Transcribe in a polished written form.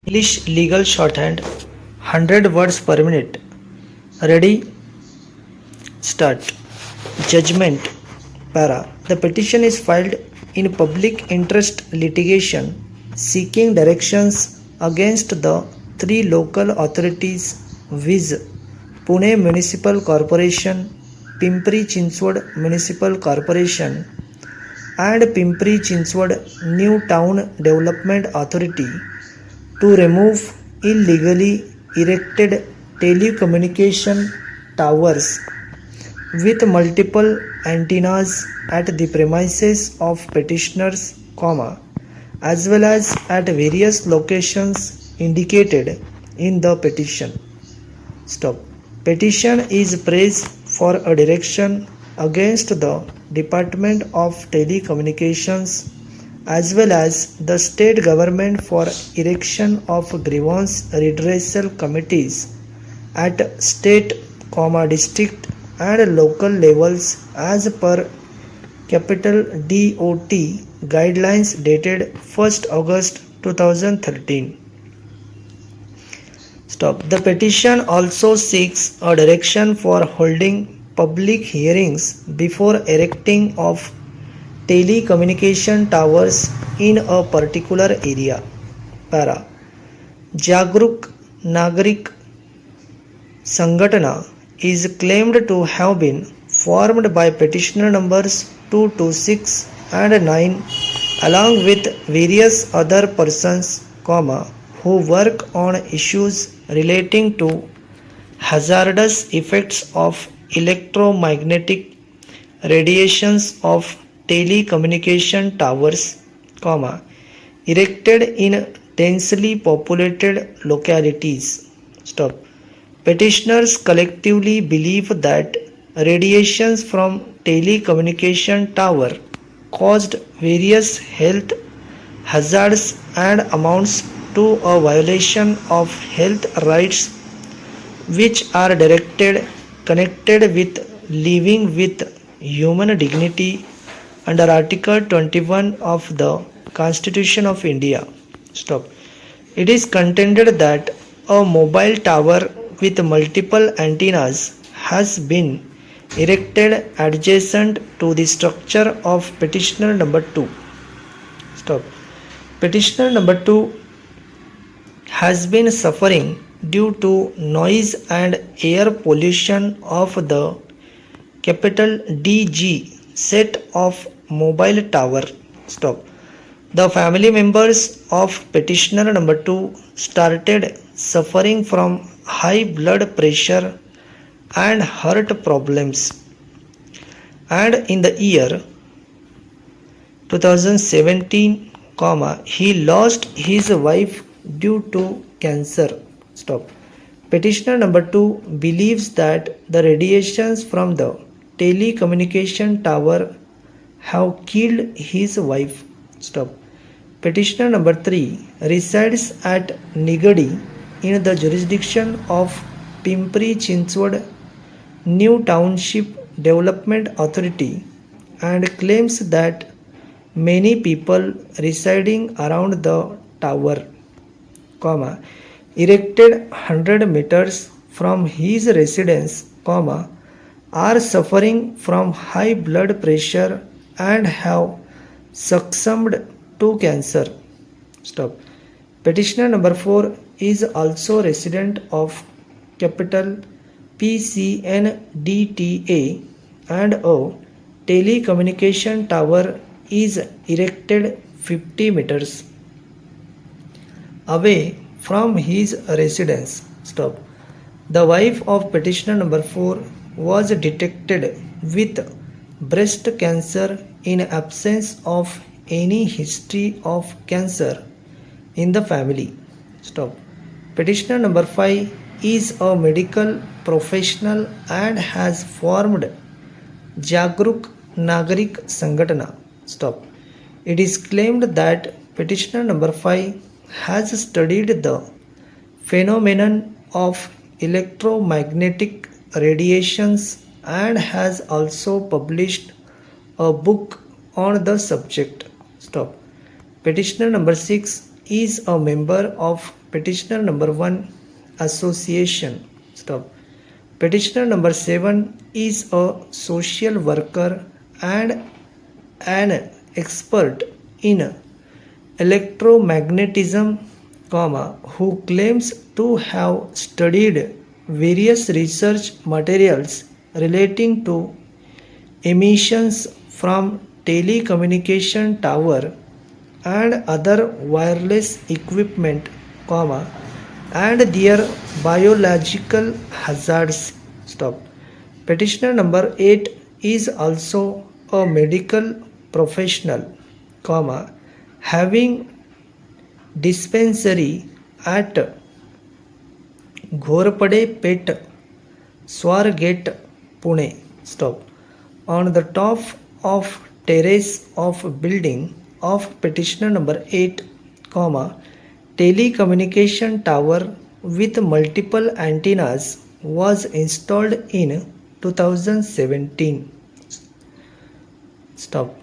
English legal shorthand 100 words per minute. Ready? Start. Judgment. Para. The petition is filed in public interest litigation seeking directions against the three local authorities viz. Pune Municipal Corporation, Pimpri Chinchwad Municipal Corporation and Pimpri Chinchwad New Town Development Authority to remove illegally erected telecommunication towers with multiple antennas at the premises of petitioners, as well as at various locations indicated in the petition. Stop. Petition is praised for a direction against the Department of Telecommunications as well as the state government for erection of grievance redressal committees at state, district and local levels as per capital DOT guidelines dated 1st August 2013. Stop. The petition also seeks a direction for holding public hearings before erecting of telecommunication towers in a particular area. Para. Jagruk Nagarik Sangatana is claimed to have been formed by petitioner numbers 226 and 9 along with various other persons, who work on issues relating to hazardous effects of electromagnetic radiations of telecommunication towers, erected in densely populated localities. Stop. Petitioners collectively believe that radiations from telecommunication tower caused various health hazards and amounts to a violation of health rights which are connected with living with human dignity under Article 21 of the Constitution of India. Stop. It is contended that a mobile tower with multiple antennas has been erected adjacent to the structure of petitioner number 2. Stop. Petitioner number 2 has been suffering due to noise and air pollution of the capital DG set of mobile tower. Stop. The family members of petitioner number 2 started suffering from high blood pressure and heart problems, and in the year 2017, he lost his wife due to cancer. Stop. Petitioner number 2 believes that the radiations from the telecommunication tower have killed his wife. Stop. Petitioner number 3 resides at Nigadi in the jurisdiction of Pimpri Chinchwad New Township Development Authority and claims that many people residing around the tower, erected 100 meters from his residence, are suffering from high blood pressure and have succumbed to cancer. Stop. Petitioner number 4 is also resident of capital PCNDTA and a telecommunication tower is erected 50 meters away from his residence. Stop. The wife of petitioner number 4 was detected with breast cancer in absence of any history of cancer in the family. Stop. Petitioner number 5 is a medical professional and has formed Jagruk Nagarik Sangatana. Stop. It is claimed that petitioner number 5 has studied the phenomenon of electromagnetic radiations and has also published a book on the subject. Stop. Petitioner number 6 is a member of petitioner number 1 association. Stop. Petitioner number 7 is a social worker and an expert in electromagnetism, who claims to have studied various research materials relating to emissions from telecommunication tower and other wireless equipment, and their biological hazards. Stop. Petitioner number 8 is also a medical professional, having dispensary at Ghorpade Pet, Swargate, Pune. Stop. On the top of terrace of building of petitioner number 8, telecommunication tower with multiple antennas was installed in 2017. Stop.